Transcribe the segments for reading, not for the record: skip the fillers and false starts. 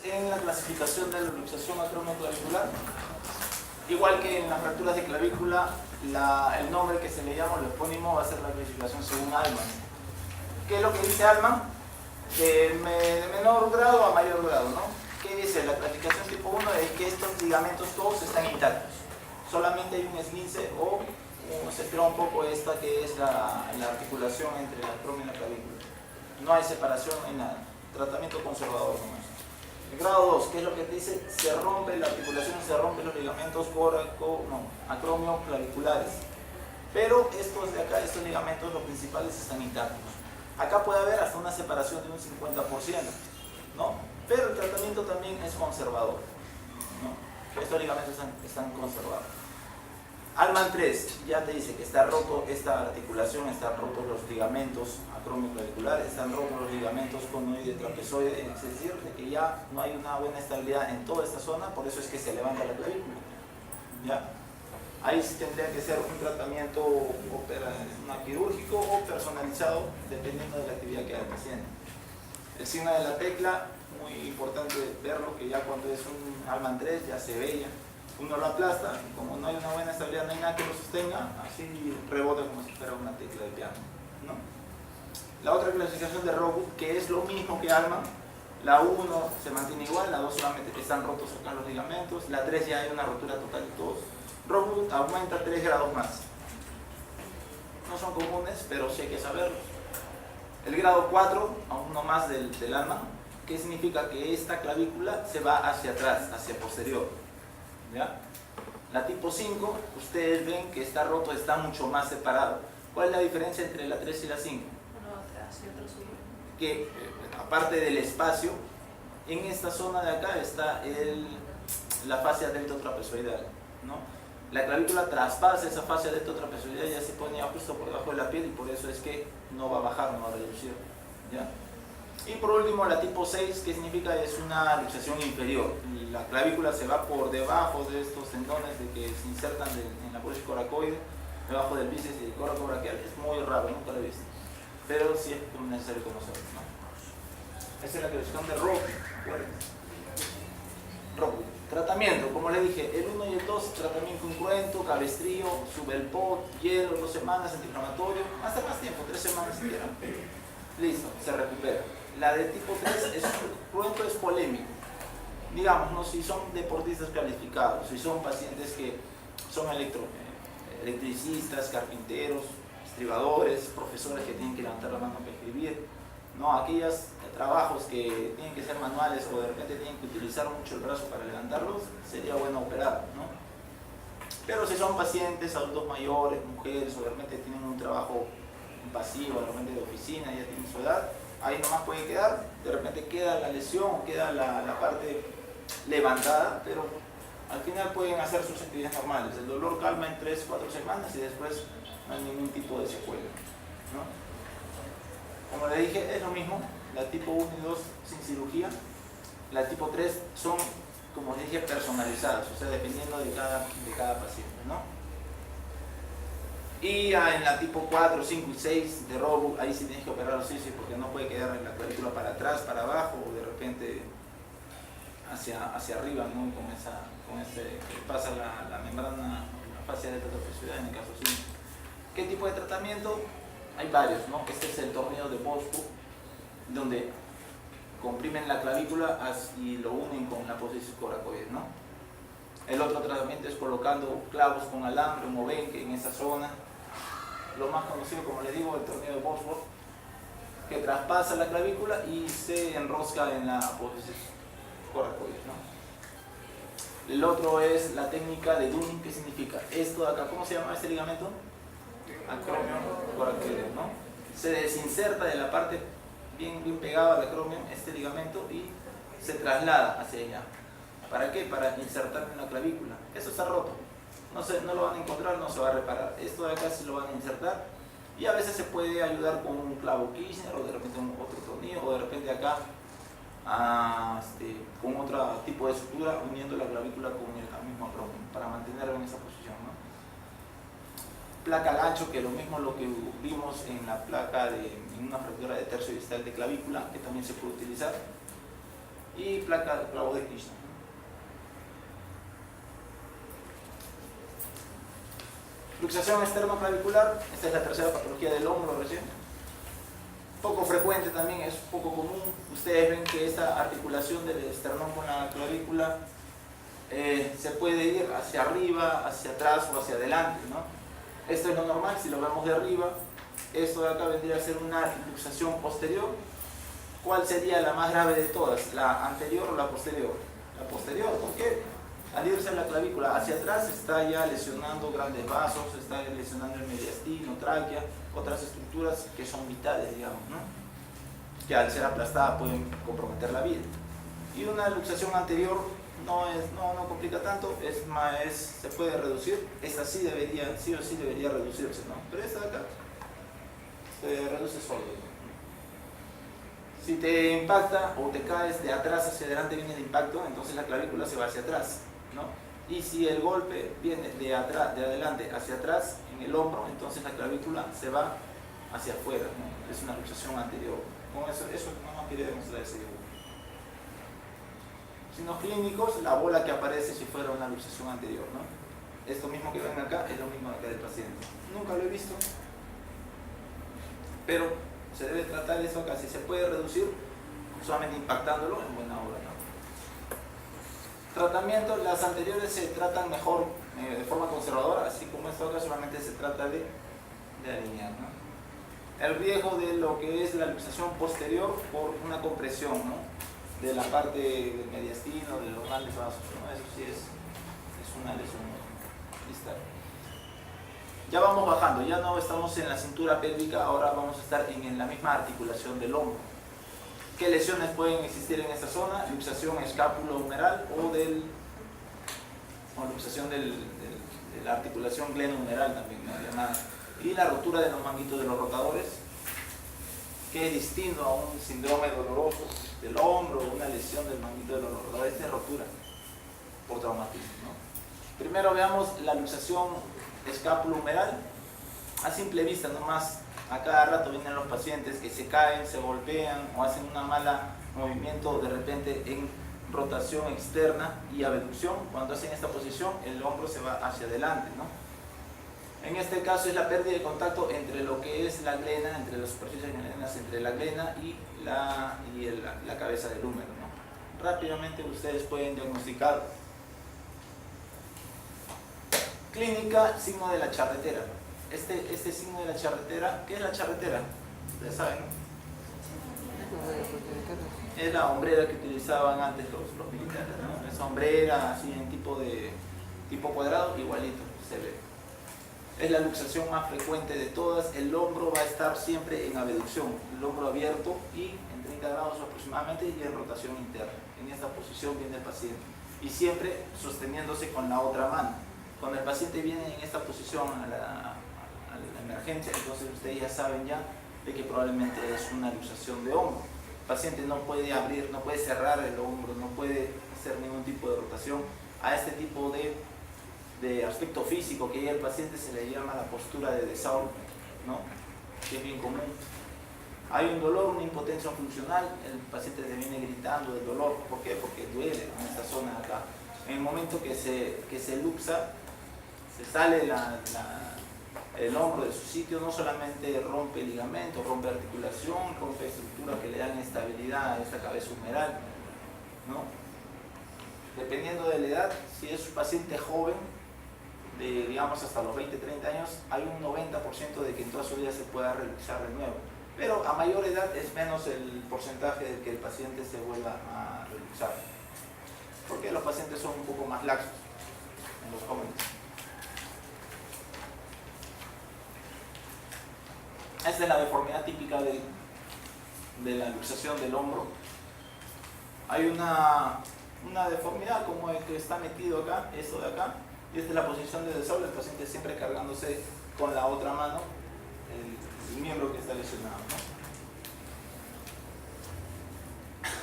En la clasificación de la luxación acromioclavicular, igual que en las fracturas de clavícula, el nombre que se le llama, el epónimo, va a ser la clasificación según Allman. ¿Qué es lo que dice Allman? De menor grado a mayor grado, ¿no? ¿Qué dice? La clasificación tipo 1 es que estos ligamentos todos están intactos. Solamente hay un esguince o se espera un poco esta que es la articulación entre la acromio y la clavícula. No hay separación en nada. Tratamiento conservador nomás. El grado 2, ¿qué es lo que dice? Se rompe la articulación, se rompen los ligamentos acromioclaviculares. Pero estos de acá, estos ligamentos, los principales, están intactos. Acá puede haber hasta una separación de un 50%, ¿no? Pero el tratamiento también es conservador, ¿no? Estos ligamentos están conservados. Allman 3 ya te dice que está roto esta articulación, están rotos los ligamentos acromioclaviculares, están rotos los ligamentos conoide trapezoide, es decir, de que ya no hay una buena estabilidad en toda esta zona, por eso es que se levanta la clavícula. ¿Ya? Ahí sí tendría que ser un tratamiento quirúrgico o personalizado, dependiendo de la actividad que haga el paciente. El signo de la tecla, muy importante verlo, que ya cuando es un Allman 3 ya se ve ya. Uno lo aplasta, y como no hay una buena estabilidad, no hay nada que lo sostenga, así rebota como si fuera una tecla de piano, ¿no? La otra clasificación de Rogut, que es lo mismo que Allman, la 1 se mantiene igual, la 2 solamente están rotos acá los ligamentos, la 3 ya hay una rotura total de todos. Rogut aumenta 3 grados más. No son comunes, pero sí hay que saberlos. El grado 4, aún uno más del Allman, que significa que esta clavícula se va hacia atrás, hacia posterior. ¿Ya? La tipo 5, ustedes ven que está roto, está mucho más separado. ¿Cuál es la diferencia entre la 3 y la 5? Uno atrás y otro sube. Que aparte del espacio, en esta zona de acá está la fascia deltotrapezoidal, ¿no? La clavícula traspasa esa fascia deltotrapezoidal y ya se pone justo por debajo de la piel y por eso es que no va a bajar, no va a reducir, ¿ya? Y por último, la tipo 6, que significa es una luxación inferior. La clavícula se va por debajo de estos tendones de que se insertan en la apófisis coracoide, debajo del bíceps y el coracobraquial. Es muy raro, nunca lo he visto. Pero sí es necesario conocerlo, ¿no? Esa es la clasificación de Rogut. Tratamiento, como le dije, el 1 y el 2, tratamiento incruento, cabestrillo, subelpot, hielo, 2 semanas, antiinflamatorio, hasta más tiempo, 3 semanas siquiera. Listo, se recupera. La de tipo 3 es polémico. Digamos, ¿no? Si son deportistas calificados, si son pacientes que son electricistas, carpinteros, estribadores, profesores que tienen que levantar la mano para escribir, ¿no? Aquellos trabajos que tienen que ser manuales o de repente tienen que utilizar mucho el brazo para levantarlos, sería bueno operar, ¿no? Pero si son pacientes, adultos mayores, mujeres, o de repente tienen un trabajo pasivo, de repente de oficina, ya tienen su edad, ahí nomás puede quedar, de repente queda la lesión, queda la parte levantada, pero al final pueden hacer sus actividades normales. El dolor calma en 3-4 semanas y después no hay ningún tipo de secuela, ¿no? Como le dije, es lo mismo, la tipo 1 y 2 sin cirugía, la tipo 3 son, como les dije, personalizadas, o sea, dependiendo de cada paciente, ¿no? Y en la tipo 4, 5 y 6 de Rogut, ahí sí tienes que operar los isquios porque no puede quedar en la clavícula para atrás, para abajo o de repente hacia arriba, ¿no? Que pasa la membrana, la fascia deltotrapezoidal en el caso 5. ¿Qué tipo de tratamiento? Hay varios, ¿no? Este es el tornillo de Bosco, donde comprimen la clavícula y lo unen con la apófisis coracoide, ¿no? El otro tratamiento es colocando clavos con alambre, un movenque en esa zona. Lo más conocido, como les digo, el tornillo de Bosworth, que traspasa la clavícula y se enrosca en la apófisis coracoide, ¿no? El otro es la técnica de Dunning, que significa esto de acá. ¿Cómo se llama este ligamento? Acromio coracoide, ¿no? Se desinserta de la parte bien pegada al acromio este ligamento y se traslada hacia allá. ¿Para qué? Para insertar en la clavícula. Eso está roto. No lo van a encontrar, no se va a reparar. Esto de acá sí lo van a insertar y a veces se puede ayudar con un clavo Kirchner o de repente otro tornillo o de repente acá con otro tipo de sutura uniendo la clavícula con el mismo acromio para mantenerlo en esa posición, ¿no? Placa gancho, que es lo mismo lo que vimos en la placa en una fractura de tercio distal de clavícula, que también se puede utilizar. y placa de clavo de Krishna. Luxación externo-clavicular, esta es la tercera patología del hombro recién. Poco frecuente también, es poco común. Ustedes ven que esta articulación del esternón con la clavícula se puede ir hacia arriba, hacia atrás o hacia adelante, ¿no? Esto es lo normal si lo vemos de arriba. Esto de acá vendría a ser una luxación posterior. ¿Cuál sería la más grave de todas? ¿La anterior o la posterior? La posterior, ¿por qué? Al irse la clavícula hacia atrás está ya lesionando grandes vasos, está lesionando el mediastino, tráquea, otras estructuras que son vitales, digamos, ¿no? Que al ser aplastada pueden comprometer la vida. Y una luxación anterior no complica tanto, se puede reducir. Esta sí o sí debería reducirse, ¿no? Pero esta de acá se reduce solo. Si te impacta o te caes de atrás hacia adelante, viene el impacto, entonces la clavícula se va hacia atrás, ¿no? Y si el golpe viene de adelante hacia atrás en el hombro, entonces la clavícula se va hacia afuera, ¿no? Es una luxación anterior. Con eso no quería demostrar ese dibujo. Signos clínicos, la bola que aparece si fuera una luxación anterior, ¿no? Esto mismo que ven acá es lo mismo acá del paciente. Nunca lo he visto, pero se debe tratar eso acá. Si se puede reducir, solamente impactándolo, en buena hora, ¿no? Tratamiento, las anteriores se tratan mejor de forma conservadora, así como esto acá solamente se trata de alinear, ¿no? El riesgo de lo que es la luxación posterior por una compresión, ¿no? De la parte del mediastino, de los grandes vasos, ¿no? Eso sí es una lesión distal. Ya vamos bajando, ya no estamos en la cintura pélvica, ahora vamos a estar en la misma articulación del hombro. ¿Qué lesiones pueden existir en esta zona? Luxación escápulo-humeral o luxación de la articulación glenohumeral también, ¿no? Llamada. Y la rotura de los manguitos de los rotadores, que es distinto a un síndrome doloroso del hombro o una lesión del manguito de los rotadores. Esta es rotura por traumatismo, ¿no? Primero veamos la luxación escápulo-humeral. A simple vista nomás, a cada rato vienen los pacientes que se caen, se golpean o hacen un mala movimiento de repente en rotación externa y abducción. Cuando hacen esta posición, el hombro se va hacia adelante, ¿no? En este caso es la pérdida de contacto entre lo que es la glena, entre las superficies glenas, entre la glena y la cabeza del húmero, ¿no? Rápidamente ustedes pueden diagnosticar. Clínica, signo de la charretera. Este signo de la charretera, ¿qué es la charretera? Ustedes saben, ¿no? Es la hombrera que utilizaban antes los militares, ¿no? Esa hombrera así en tipo cuadrado, igualito se ve. Es la luxación más frecuente de todas. El hombro va a estar siempre en abducción, el hombro abierto y en 30 grados aproximadamente y en rotación interna. En esta posición viene el paciente y siempre sosteniéndose con la otra mano. Cuando el paciente viene en esta posición a la emergencia, entonces ustedes ya saben ya de que probablemente es una luxación de hombro. El paciente no puede abrir, no puede cerrar el hombro, no puede hacer ningún tipo de rotación. A este tipo de aspecto físico que ya el paciente se le llama la postura de Dessau, ¿no? Que es bien común. Hay un dolor, una impotencia funcional, el paciente se viene gritando del dolor. ¿Por qué? Porque duele en esta zona de acá. En el momento que se luxa, se sale el hombro de su sitio, no solamente rompe ligamento, rompe articulación, rompe estructuras que le dan estabilidad a esta cabeza humeral, ¿no? Dependiendo de la edad, si es un paciente joven, digamos hasta los 20-30 años, hay un 90% de que en toda su vida se pueda reluxar de nuevo. Pero a mayor edad es menos el porcentaje de que el paciente se vuelva a reluxar. Porque los pacientes son un poco más laxos en los jóvenes. Esta es la deformidad típica de la luxación del hombro. Hay una deformidad como el que está metido acá, esto de acá, y esta es la posición de Dessau, el paciente siempre cargándose con la otra mano el miembro que está lesionado, ¿no?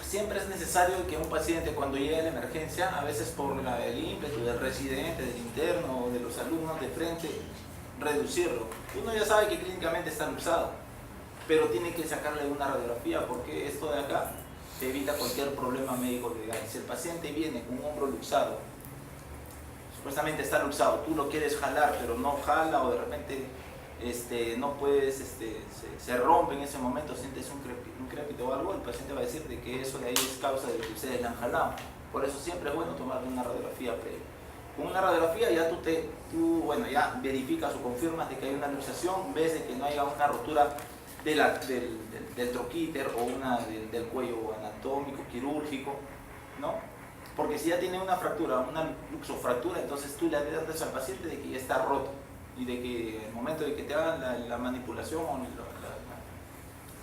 Siempre es necesario que un paciente cuando llegue a la emergencia, a veces por el ímpetu del residente, del interno o de los alumnos de frente, reducirlo. Uno ya sabe que clínicamente está luxado, pero tiene que sacarle una radiografía porque esto de acá se evita cualquier problema médico legal. Si el paciente viene con un hombro luxado, supuestamente está luxado, tú lo quieres jalar, pero no jala, o de repente no puedes, se rompe en ese momento, sientes un crépito o algo, el paciente va a decir de que eso de ahí es causa de que ustedes la han jalado. Por eso siempre es bueno tomar una radiografía previa. Con una radiografía ya tú ya verificas o confirmas de que hay una luxación, ves de que no haya una rotura del troquíter o del cuello anatómico, quirúrgico, ¿no? Porque si ya tiene una fractura, una luxofractura, entonces tú le adviertes al paciente de que ya está roto y de que en el momento de que te hagan la manipulación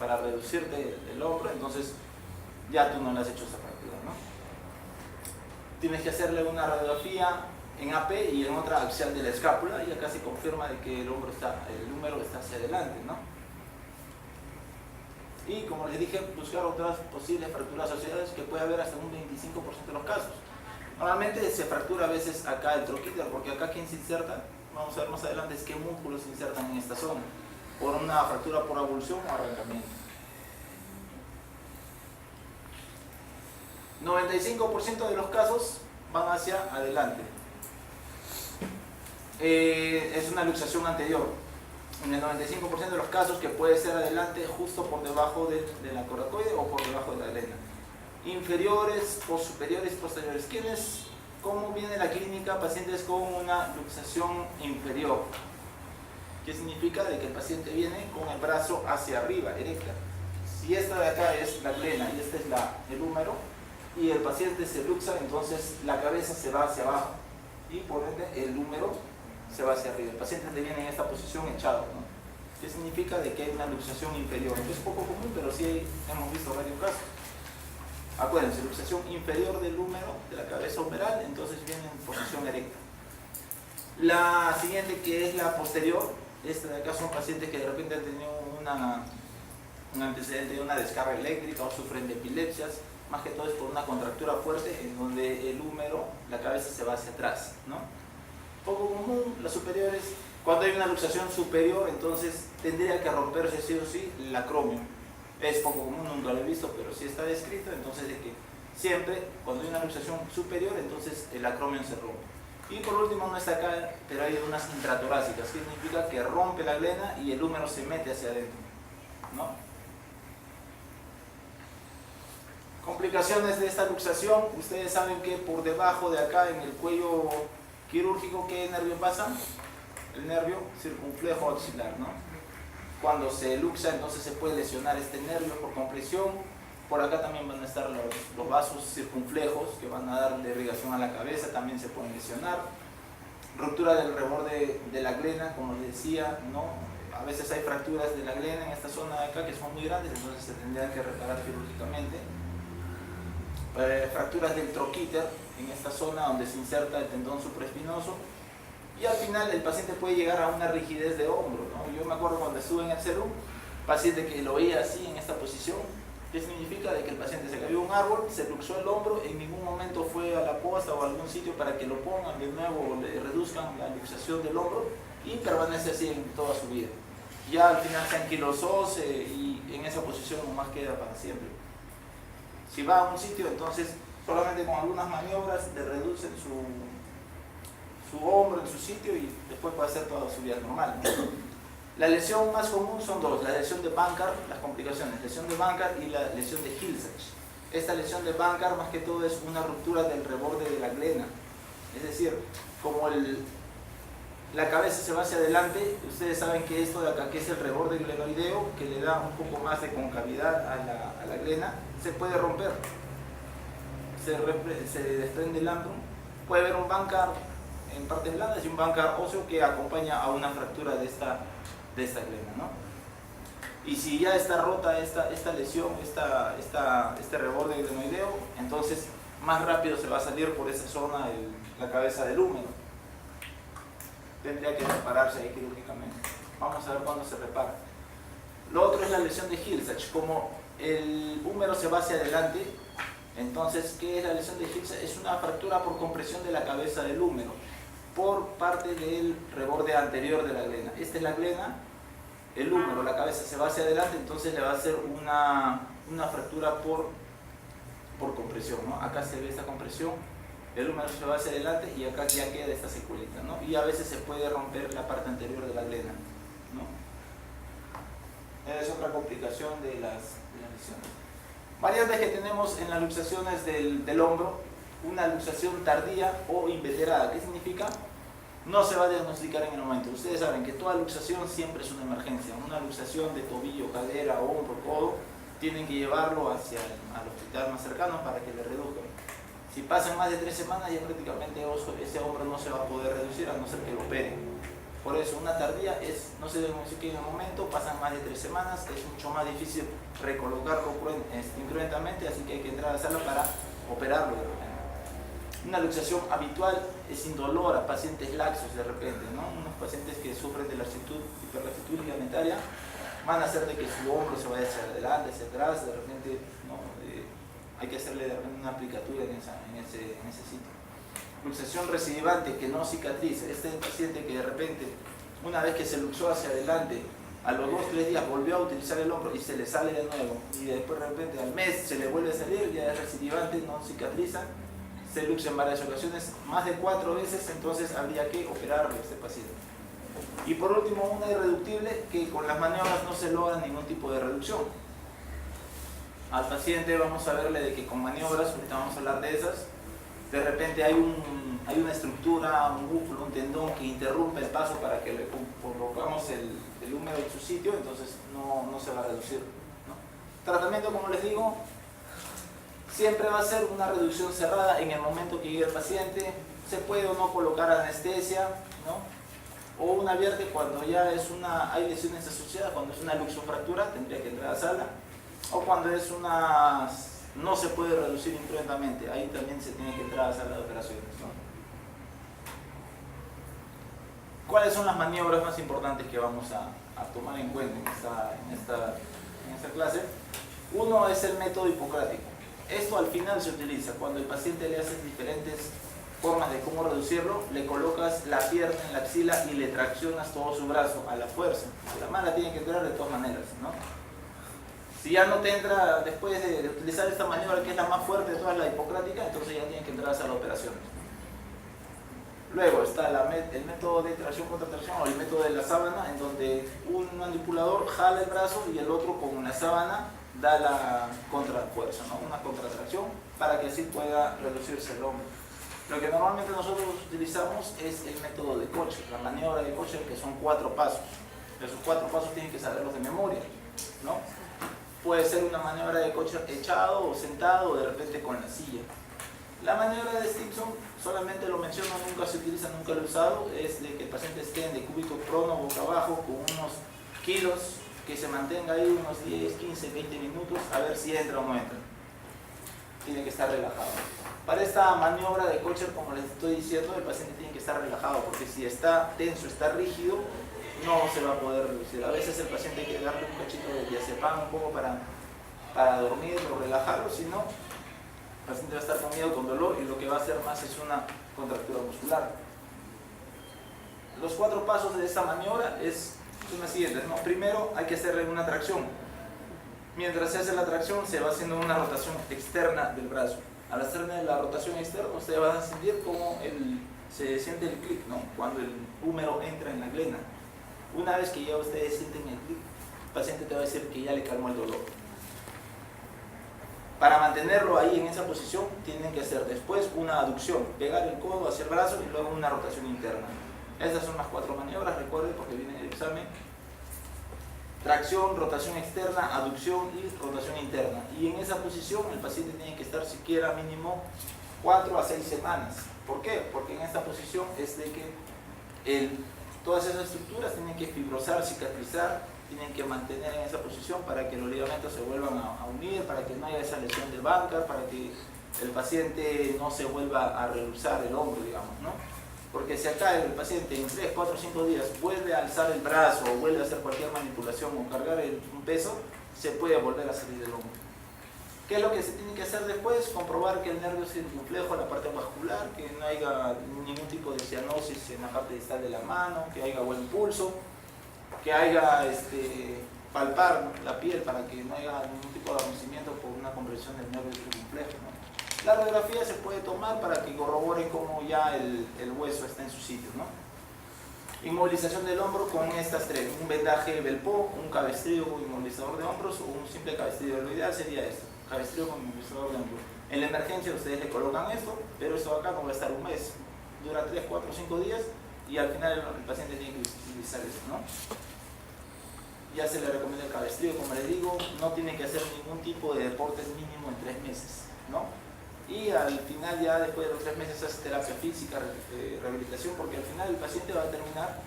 para reducirte el hombro, entonces ya tú no le has hecho esa fractura, ¿no? Tienes que hacerle una radiografía en AP y en otra axial de la escápula, y acá se confirma de que el húmero está hacia adelante, ¿no? Y como les dije, buscar otras posibles fracturas asociadas, que puede haber hasta un 25% de los casos. Normalmente se fractura a veces acá el troquíter, porque acá quien se inserta, vamos a ver más adelante, es qué músculos se insertan en esta zona, por una fractura por avulsión o arrancamiento. 95% de los casos van hacia adelante. Es una luxación anterior. En el 95% de los casos, que puede ser adelante justo por debajo de la coracoide o por debajo de la glena. Inferiores o superiores posteriores. ¿Cómo viene la clínica? Pacientes con una luxación inferior. ¿Qué significa? De que el paciente viene con el brazo hacia arriba, erecta. Si esta de acá es la glena y este es el húmero, y el paciente se luxa, entonces la cabeza se va hacia abajo y por ende el húmero se va hacia arriba. El paciente viene en esta posición echado, ¿no? ¿Qué significa? De que hay una luxación inferior. Es poco común, pero sí hemos visto varios casos. Acuérdense, luxación inferior del húmero, de la cabeza humeral, entonces viene en posición erecta. La siguiente, que es la posterior, esta de acá son pacientes que de repente han tenido un antecedente de una descarga eléctrica o sufren de epilepsias. Más que todo es por una contractura fuerte en donde el húmero, la cabeza se va hacia atrás, ¿no? Poco común, las superiores, cuando hay una luxación superior, entonces tendría que romperse sí o sí el acromio. Es poco común, nunca lo he visto, pero sí está descrito, entonces de que siempre cuando hay una luxación superior, entonces el acromio se rompe. Y por último, no está acá, pero hay unas intratorácicas, que significa que rompe la glena y el húmero se mete hacia adentro, ¿no? Complicaciones de esta luxación, ustedes saben que por debajo de acá en el cuello quirúrgico, ¿qué nervio pasa? El nervio circunflejo axilar, ¿no? Cuando se luxa, entonces se puede lesionar este nervio por compresión. Por acá también van a estar los vasos circunflejos que van a darle irrigación a la cabeza, también se pueden lesionar. Ruptura del reborde de la glena, como les decía, ¿no? A veces hay fracturas de la glena en esta zona de acá que son muy grandes, entonces se tendrían que reparar quirúrgicamente. Fracturas del troquíter en esta zona donde se inserta el tendón supraespinoso, y al final el paciente puede llegar a una rigidez de hombro, ¿no? Yo me acuerdo cuando estuve en el CERUM, paciente que lo veía así en esta posición. ¿Qué significa? De que el paciente se cayó de un árbol, se luxó el hombro, en ningún momento fue a la posta o a algún sitio para que lo pongan de nuevo o le reduzcan la luxación del hombro, y permanece así en toda su vida. Ya al final se anquilosó y en esa posición nomás queda para siempre. Si va a un sitio, entonces solamente con algunas maniobras le reducen su hombro en su sitio y después puede hacer toda su vida normal, ¿no? La lesión más común son dos: la lesión de Bankart, las complicaciones, lesión de Bankart y la lesión de Hill-Sachs. Esta lesión de Bankart más que todo es una ruptura del reborde de la glena, es decir, como la cabeza se va hacia adelante, ustedes saben que esto de acá, que es el reborde glenoideo, que le da un poco más de concavidad a la glena, se puede romper, se desprende el ambrum. Puede haber un Bankart en partes blandas y un Bankart óseo que acompaña a una fractura de esta glena, ¿no? Y si ya está rota esta lesión, este reborde glenoideo, entonces más rápido se va a salir por esa zona la cabeza del húmero. Tendría que repararse ahí quirúrgicamente. Vamos a ver cuándo se repara. Lo otro es la lesión de Hill-Sachs. Como el húmero se va hacia adelante, entonces, ¿qué es la lesión de Hill-Sachs? Es una fractura por compresión de la cabeza del húmero por parte del reborde anterior de la glena. Esta es la glena, el húmero, la cabeza se va hacia adelante, entonces le va a hacer una fractura por por compresión, ¿no? Acá se ve esta compresión, el húmero se va hacia adelante y acá ya queda esta secuelita, ¿no? Y a veces se puede romper la parte anterior de la glena, ¿no? Es otra complicación de las lesiones. Variantes que tenemos en las luxaciones del hombro: una luxación tardía o inveterada. ¿Qué significa? No se va a diagnosticar en el momento. Ustedes saben que toda luxación siempre es una emergencia. Una luxación de tobillo, cadera, hombro, codo, tienen que llevarlo hacia al hospital más cercano para que le reduzcan. Si pasan más de 3 semanas, ya prácticamente ese hombro no se va a poder reducir a no ser que lo operen. Por eso, una tardía no se diagnostica en el momento, pasan más de 3 semanas, es mucho más difícil recolocarlo incruentamente, así que hay que entrar a la sala para operarlo de repente. Una luxación habitual es indolora a pacientes laxos de repente, ¿no? Unos pacientes que sufren de hiperlaxitud ligamentaria van a hacer de que su hombro se vaya hacia adelante, hacia atrás, de repente, ¿no? Hay que hacerle de repente una aplicatura en ese sitio. Luxación recidivante que no cicatriza. Este paciente que de repente, una vez que se luxó hacia adelante, a los 2-3 días volvió a utilizar el hombro y se le sale de nuevo, y después de repente al mes se le vuelve a salir, ya es recidivante, no cicatriza, se luxa en varias ocasiones, más de 4 veces, entonces habría que operarlo a este paciente. Y por último, una irreductible que con las maniobras no se logra ningún tipo de reducción. Al paciente vamos a verle de que con maniobras, ahorita vamos a hablar de esas, de repente hay una estructura, un músculo, un tendón que interrumpe el paso para que le colocamos el húmero en su sitio, entonces no se va a reducir, ¿no? Tratamiento, como les digo, siempre va a ser una reducción cerrada en el momento que llegue el paciente. Se puede o no colocar anestesia, ¿no? O una vierte cuando ya hay lesiones asociadas, cuando es una luxofractura tendría que entrar a sala, o cuando es no se puede reducir incruentamente, ahí también se tiene que entrar a sala de operaciones, ¿no? ¿Cuáles son las maniobras más importantes que vamos a tomar en cuenta en esta clase? Uno es el método hipocrático. Esto al final se utiliza cuando el paciente le haces diferentes formas de cómo reducirlo, le colocas la pierna en la axila y le traccionas todo su brazo a la fuerza. La mano tiene que entrar de todas maneras, ¿no? Si ya no te entra después de utilizar esta maniobra, que es la más fuerte de todas, la hipocrática, entonces ya tienen que entrar a sala de operaciones. Luego está el método de tracción contra tracción, o el método de la sábana, en donde un manipulador jala el brazo y el otro con la sábana da la contrafuerza, ¿no? Una contratracción, para que así pueda reducirse el hombro. Lo que normalmente nosotros utilizamos es el método de Kocher, la maniobra de Kocher, que son 4 pasos. Esos 4 pasos tienen que saberlos de memoria, ¿no? Puede ser una maniobra de Kocher echado o sentado, o de repente con la silla. La maniobra de Stimson, solamente lo menciono, nunca se utiliza, nunca lo he usado, es de que el paciente esté en decúbito prono, boca abajo, con unos kilos, que se mantenga ahí unos 10, 15, 20 minutos, a ver si entra o no entra. Tiene que estar relajado. Para esta maniobra de Kocher, como les estoy diciendo, el paciente tiene que estar relajado, porque si está tenso, está rígido, no se va a poder reducir. A veces el paciente hay que darle un cachito de diazepam un poco para dormir o relajarlo, si no, el paciente va a estar con miedo, con dolor, y lo que va a hacer más es una contractura muscular. Los 4 pasos de esta maniobra son las siguientes, ¿no? Primero hay que hacerle una tracción. Mientras se hace la tracción, se va haciendo una rotación externa del brazo. Al hacerle la rotación externa, ustedes van a sentir cómo se siente el clic, ¿no? Cuando el húmero entra en la glena. Una vez que ya ustedes sienten el clic, el paciente te va a decir que ya le calmó el dolor. Para mantenerlo ahí en esa posición, tienen que hacer después una aducción, pegar el codo hacia el brazo y luego una rotación interna. Estas son las 4 maniobras, recuerden, porque viene el examen. Tracción, rotación externa, aducción y rotación interna. Y en esa posición el paciente tiene que estar siquiera mínimo 4 a 6 semanas. ¿Por qué? Porque en esta posición es de que todas esas estructuras tienen que fibrosar, cicatrizar, tienen que mantener en esa posición para que los ligamentos se vuelvan a unir, para que no haya esa lesión de Bankart, para que el paciente no se vuelva a reducir el hombro, digamos, ¿no? Porque si acá el paciente en 3, 4, 5 días vuelve a alzar el brazo o vuelve a hacer cualquier manipulación o cargar un peso, se puede volver a salir el hombro. ¿Qué es lo que se tiene que hacer después? Comprobar que el nervio circunflejo en la parte vascular, que no haya ningún tipo de cianosis en la parte distal de la mano, que haya buen pulso, que haya palpar la piel para que no haya ningún tipo de adormecimiento por una compresión del nervio circunflejo, ¿no? La radiografía se puede tomar para que corrobore cómo ya el hueso está en su sitio, ¿no? Inmovilización del hombro con estas tres: un vendaje Belpo, un cabestrillo con inmovilizador de hombros o un simple cabestrillo. Lo ideal sería esto: cabestrillo con inmovilizador de hombros. En la emergencia ustedes le colocan esto, pero esto acá no va a estar un mes, dura 3, 4, 5 días y al final el paciente tiene que utilizar esto, ¿no? Ya se le recomienda el cabestrillo, como les digo, no tiene que hacer ningún tipo de deportes mínimo en 3 meses, ¿no? Y al final, ya después de los 3 meses, hace terapia física, rehabilitación, porque al final el paciente va a terminar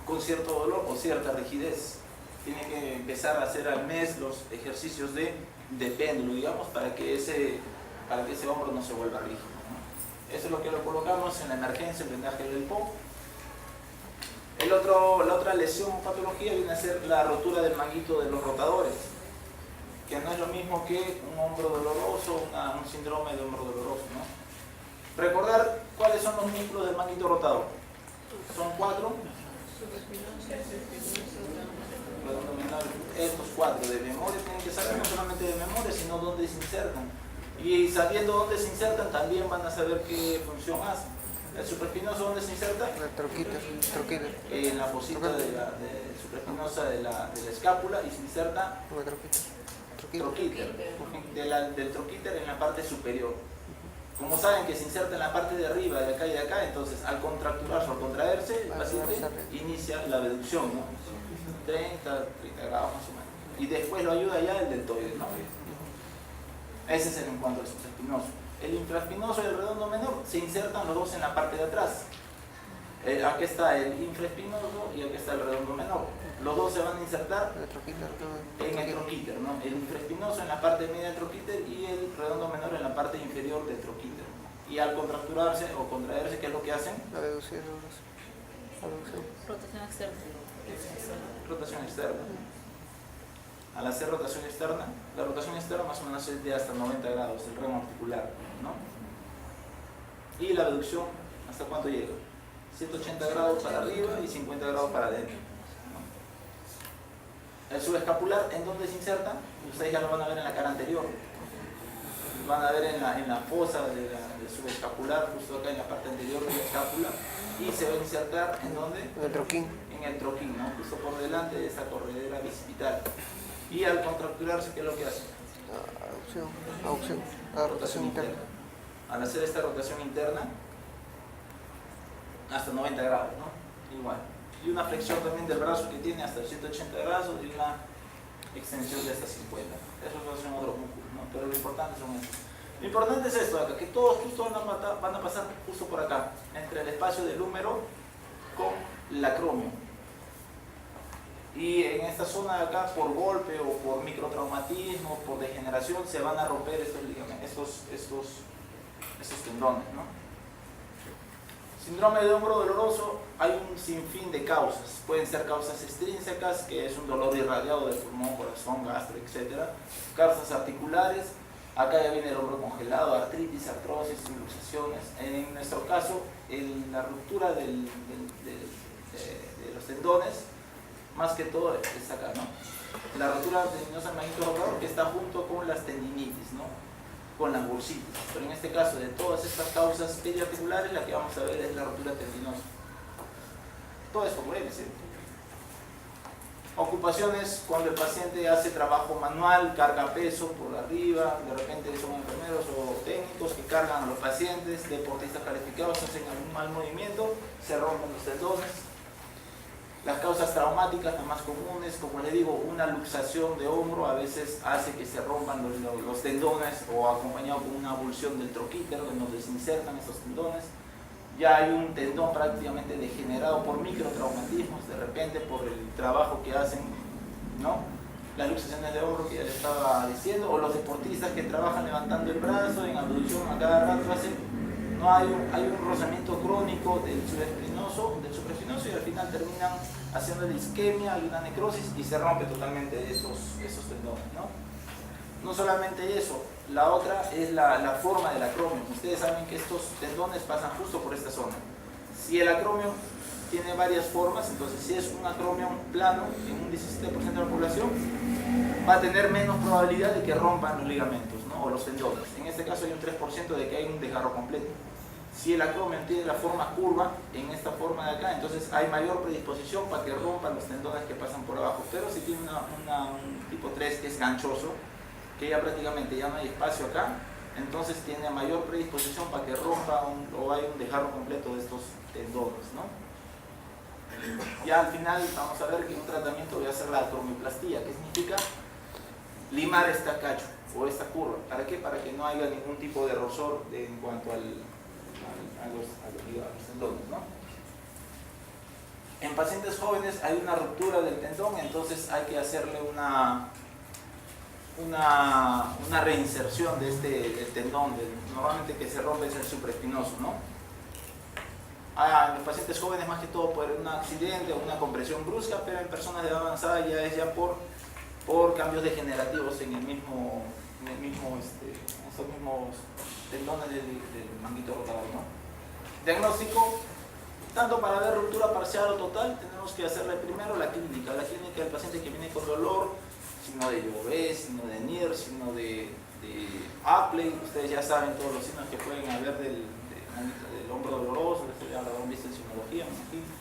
con cierto dolor o cierta rigidez. Tiene que empezar a hacer al mes los ejercicios de péndulo, digamos, para que ese hombro no se vuelva rígido, ¿no? Eso es lo que lo colocamos en la emergencia, el vendaje del PO. La otra lesión o patología viene a ser la rotura del manguito de los rotadores, que no es lo mismo que un hombro doloroso, un síndrome de hombro doloroso, ¿no? Recordar cuáles son los músculos del manguito rotador. Son 4. Estos 4 de memoria tienen que saber, no solamente de memoria, sino dónde se insertan. Y sabiendo dónde se insertan, también van a saber qué función hacen. El supraespinoso, ¿dónde se inserta? En la fosita supraespinosa de la escápula, y se inserta troquíter, del troquíter en la parte superior. Como saben que se inserta en la parte de arriba, de acá y de acá, entonces al contracturarse o al contraerse, el paciente inicia la abducción, ¿no? 30 grados más o menos. Y después lo ayuda ya el deltoide, ¿no? Ese es en cuanto al supraespinoso. El infraespinoso y el redondo menor se insertan los dos en la parte de atrás. Aquí está el infraespinoso y aquí está el redondo menor. Los dos se van a insertar en el troquíter, ¿no? El infraespinoso en la parte media del troquíter y el redondo menor en la parte inferior del troquíter. Y al contracturarse o contraerse, ¿qué es lo que hacen? Abducción. Rotación externa. Rotación externa. Al hacer rotación externa, la rotación externa más o menos es de hasta 90 grados, el remo articular, ¿no? Y la abducción, ¿hasta cuánto llega? 180 grados para arriba y 50 grados para adentro, ¿no? El subescapular, ¿en dónde se inserta? Ustedes ya lo van a ver en la cara anterior. Van a ver en la fosa del subescapular, justo acá en la parte anterior de la escápula, y se va a insertar ¿en dónde? En el troquín. En el troquín, ¿no? Justo por delante de esta corredera bicipital. Y al contracturarse, ¿qué es lo que hace? Abducción. La rotación interna. Al hacer esta rotación interna, hasta 90 grados, ¿no? Igual. Y una flexión también del brazo que tiene hasta 180 grados y una extensión de hasta 50. Esos son otros músculos, ¿no? Pero lo importante son estos. Lo importante es esto de acá, que todos justo van a pasar justo por acá, entre el espacio del húmero con el acromio. Y en esta zona de acá, por golpe o por microtraumatismo, por degeneración, se van a romper estos ligamentos, estos tendones, ¿no? Síndrome de hombro doloroso, hay un sinfín de causas. Pueden ser causas extrínsecas, que es un dolor irradiado del pulmón, corazón, gastro, etc. Causas articulares, acá ya viene el hombro congelado, artritis, artrosis, luxaciones. En nuestro caso, la ruptura de los tendones, más que todo es acá, ¿no? La rotura tendinosa del manguito rotador, que está junto con las tendinitis, ¿no? Con las bursitis. Pero en este caso, de todas estas causas periarticulares, la que vamos a ver es la rotura tendinosa. Todo esto por él, ¿sí? Ocupaciones cuando el paciente hace trabajo manual, carga peso por arriba, de repente son enfermeros o técnicos que cargan a los pacientes, deportistas calificados, hacen algún mal movimiento, se rompen los tendones. Las causas traumáticas, las más comunes, como les digo, una luxación de hombro a veces hace que se rompan los tendones, o acompañado con una abulsión del troquíter, en donde se insertan esos tendones. Ya hay un tendón prácticamente degenerado por microtraumatismos, de repente por el trabajo que hacen, ¿no? Las luxaciones de hombro que ya les estaba diciendo, o los deportistas que trabajan levantando el brazo en abducción a cada rato hay un rozamiento crónico del supraespinoso y al final terminan haciendo la isquemia, hay una necrosis y se rompe totalmente esos tendones, ¿no? No solamente eso, la otra es la forma del acromio. Ustedes saben que estos tendones pasan justo por esta zona. Si el acromio tiene varias formas, entonces si es un acromio plano en un 17% de la población, va a tener menos probabilidad de que rompan los ligamentos, ¿no? ¿no? O los tendones. En este caso hay un 3% de que hay un desgarro completo. Si el acromio tiene la forma curva, en esta forma de acá, entonces hay mayor predisposición para que rompan los tendones que pasan por abajo. Pero si tiene un tipo 3 que es ganchoso, que ya prácticamente ya no hay espacio acá, entonces tiene mayor predisposición para que rompa o haya un desgarro completo de estos tendones, ¿no? Ya al final vamos a ver que un tratamiento voy a hacer la acromioplastía, que significa limar esta cacho o esta curva. ¿Para qué? Para que no haya ningún tipo de error en cuanto a los tendones, ¿no? En pacientes jóvenes hay una ruptura del tendón, entonces hay que hacerle una reinserción de del tendón, normalmente que se rompe es el supraespinoso, ¿no? En los pacientes jóvenes más que todo por un accidente o una compresión brusca, pero en personas de edad avanzada ya es ya por cambios degenerativos en esos mismos tendones del manguito rotador, ¿no? Diagnóstico, tanto para ver ruptura parcial o total, tenemos que hacerle primero la clínica del paciente que viene con dolor, signo de Joubert, signo de Nier, signo de Apley. Ustedes ya saben todos los signos que pueden haber del hombro doloroso, ustedes ya lo habrán visto en simología, me imagino.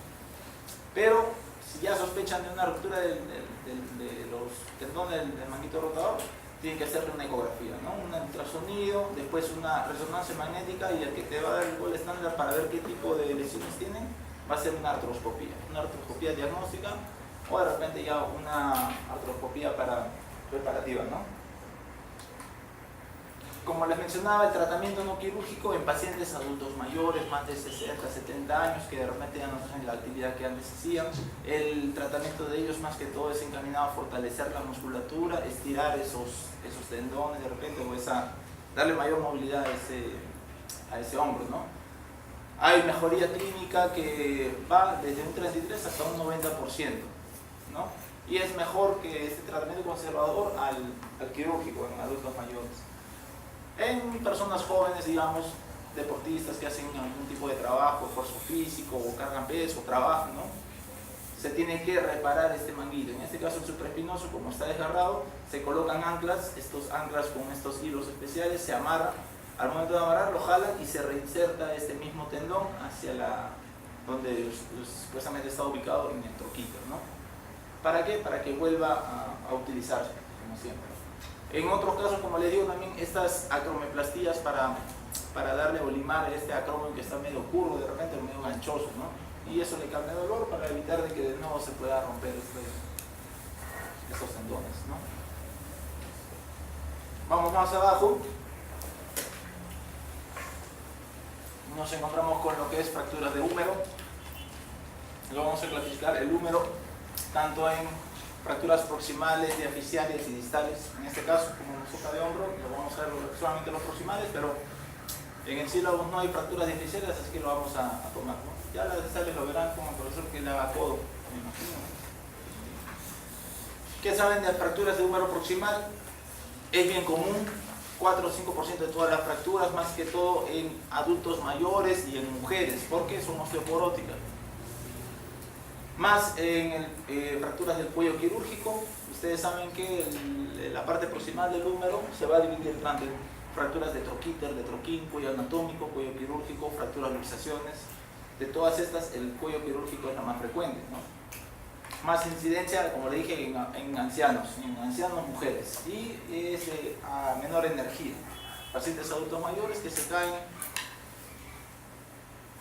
Pero si ya sospechan de una ruptura de los tendones del manguito rotador, tienen que hacerle una ecografía, ¿no? Un ultrasonido, después una resonancia magnética, y el que te va a dar el gol estándar para ver qué tipo de lesiones tienen va a ser una artroscopía diagnóstica, o de repente ya una artroscopía preparativa, ¿no? Como les mencionaba, el tratamiento no quirúrgico en pacientes adultos mayores, más de 60, 70 años, que de repente ya no hacen la actividad que antes hacían. El tratamiento de ellos más que todo es encaminado a fortalecer la musculatura, estirar esos tendones de repente, o darle mayor movilidad a ese hombro, ¿no? Hay mejoría clínica que va desde un 33 hasta un 90%, ¿no? Y es mejor que este tratamiento conservador al quirúrgico en adultos mayores. En personas jóvenes, digamos, deportistas que hacen algún tipo de trabajo, esfuerzo físico, o cargan peso, trabajan, ¿no? Se tiene que reparar este manguito. En este caso el supraespinoso, como está desgarrado, se colocan anclas, estos anclas con estos hilos especiales, se amarran. Al momento de amarrar, lo jalan y se reinserta este mismo tendón hacia donde supuestamente está ubicado en el troquíter, ¿no? ¿Para qué? Para que vuelva a utilizarse, como siempre. En otros casos, como les digo, también estas acromioplastías para darle o limar este acromio que está medio curvo, de repente medio ganchoso, ¿no? Y eso le cambia dolor para evitar de que de nuevo se pueda romper estos tendones, ¿no? Vamos más abajo. Nos encontramos con lo que es fracturas de húmero. Lo vamos a clasificar el húmero tanto en fracturas proximales, diaficiales y distales. En este caso, como nos toca de hombro, lo vamos a ver solamente los proximales, pero en el sílabus no hay fracturas diaficiales, así que lo vamos a tomar, ¿no? Ya las distales lo verán como el profesor que le haga codo, me imagino. ¿Qué saben de las fracturas de húmero proximal? Es bien común, 4 o 5% de todas las fracturas, más que todo en adultos mayores y en mujeres, porque son osteoporóticas. Más en fracturas del cuello quirúrgico. Ustedes saben que la parte proximal del húmero se va a dividir entre fracturas de troquíter, de troquín, cuello anatómico, cuello quirúrgico, fracturas luxaciones. De todas estas, el cuello quirúrgico es la más frecuente, ¿no? Más incidencia, como le dije, en ancianos mujeres, y es a menor energía. Pacientes adultos mayores que se caen,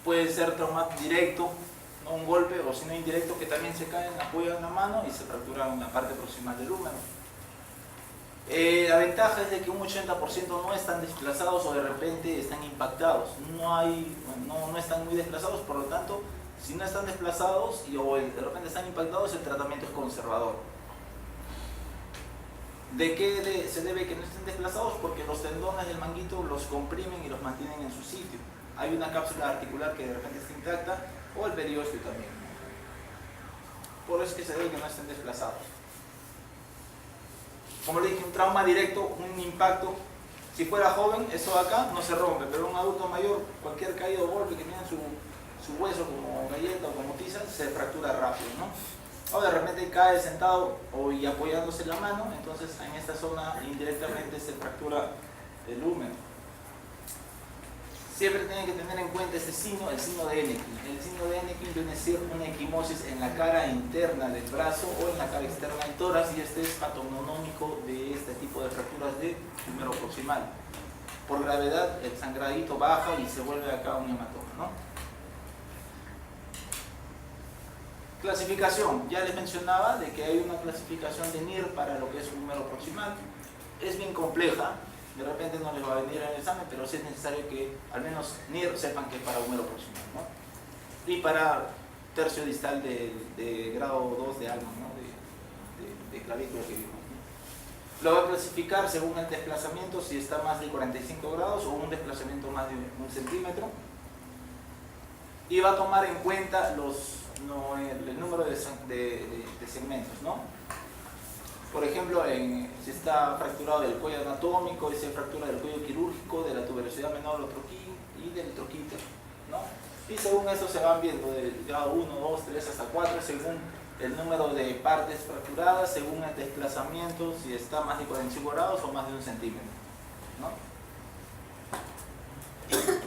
puede ser trauma directo, no un golpe, o si no indirecto, que también se caen, apoyan la mano y se fracturan en la parte proximal del húmero. La ventaja es de que un 80% no están desplazados o de repente están impactados, no están muy desplazados, por lo tanto, si no están desplazados o de repente están impactados, el tratamiento es conservador. ¿De qué se debe que no estén desplazados? Porque los tendones del manguito los comprimen y los mantienen en su sitio. Hay una cápsula articular que de repente está intacta, o el periósteo también. Por eso es que se debe que no estén desplazados. Como le dije, un trauma directo, un impacto, si fuera joven, eso acá no se rompe, pero un adulto mayor, cualquier caído o golpe que tenga su hueso como galleta o como tiza, se fractura rápido, ¿no? O de repente cae sentado y apoyándose la mano, entonces en esta zona indirectamente se fractura del húmero. Siempre tienen que tener en cuenta este signo, el signo de Enneking. El signo de Enneking viene a ser una equimosis en la cara interna del brazo o en la cara externa del tórax, y este es patognomónico de este tipo de fracturas de húmero proximal. Por gravedad, el sangradito baja y se vuelve acá un hematoma, ¿no? Clasificación. Ya les mencionaba de que hay una clasificación de NIR para lo que es un húmero proximal. Es bien compleja. De repente no les va a venir en el examen, pero sí es necesario que al menos NIR sepan que es para húmero proximal, ¿no? Y para tercio distal de grado 2 de alma, ¿no? de clavícula que vimos. Lo va a clasificar según el desplazamiento, si está más de 45 grados o un desplazamiento más de 1 centímetro. Y va a tomar en cuenta el número de segmentos, ¿no? Por ejemplo, si está fracturado del cuello anatómico, si hay fractura del cuello quirúrgico, de la tuberosidad menor o troquín y del troquíter, ¿no? Y según eso se van viendo del grado 1, 2, 3 hasta 4, según el número de partes fracturadas, según el desplazamiento, si está más de 45 grados o más de 1 centímetro, ¿no?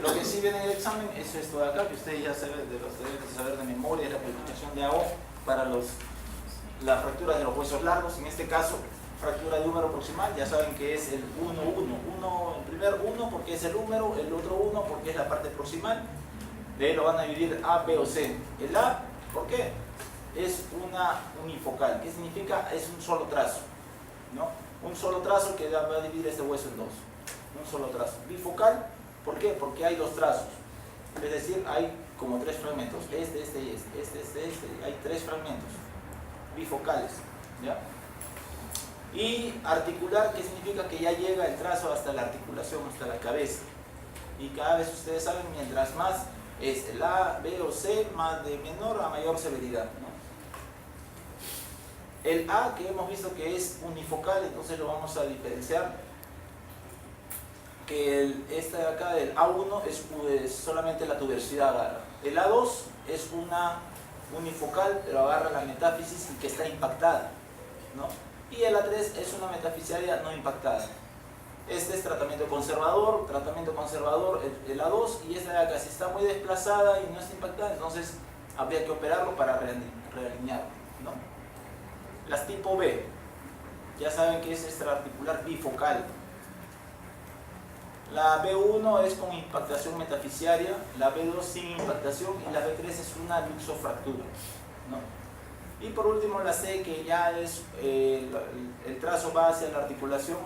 Lo que sí viene en el examen es esto de acá, que ustedes ya saben, deben saber de memoria, es la calificación de AO para las fracturas de los huesos largos. En este caso, fractura de húmero proximal, ya saben que es el 1, 1. El primer 1 porque es el húmero, el otro 1 porque es la parte proximal. De ahí lo van a dividir A, B o C. El A, ¿por qué? Es una unifocal. ¿Qué significa? Es un solo trazo, ¿no? Un solo trazo que va a dividir este hueso en dos. Un solo trazo. Bifocal, ¿por qué? Porque hay dos trazos. Es decir, hay como 3 fragmentos. Este y este. Hay 3 fragmentos bifocales, ¿ya? Y articular, ¿qué significa? Que ya llega el trazo hasta la articulación, hasta la cabeza. Y cada vez ustedes saben, mientras más es el A, B o C, más de menor a mayor severidad, ¿no? El A, que hemos visto que es unifocal, entonces lo vamos a diferenciar. Que este de acá, del A1, es solamente la tuberosidad agarra. El A2 es una unifocal, pero agarra la metáfisis y que está impactada, ¿no? Y el A3 es una metafisaria no impactada. Este es tratamiento conservador, el A2, y esta de acá, si está muy desplazada y no está impactada, entonces habría que operarlo para realinearlo, ¿no? Las tipo B, ya saben que es extraarticular bifocal. La B1 es con impactación metafisiaria, la B2 sin impactación y la B3 es una luxofractura, ¿no? Y por último la C, que ya es el trazo va hacia la articulación,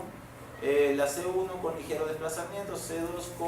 la C1 con ligero desplazamiento, C2 con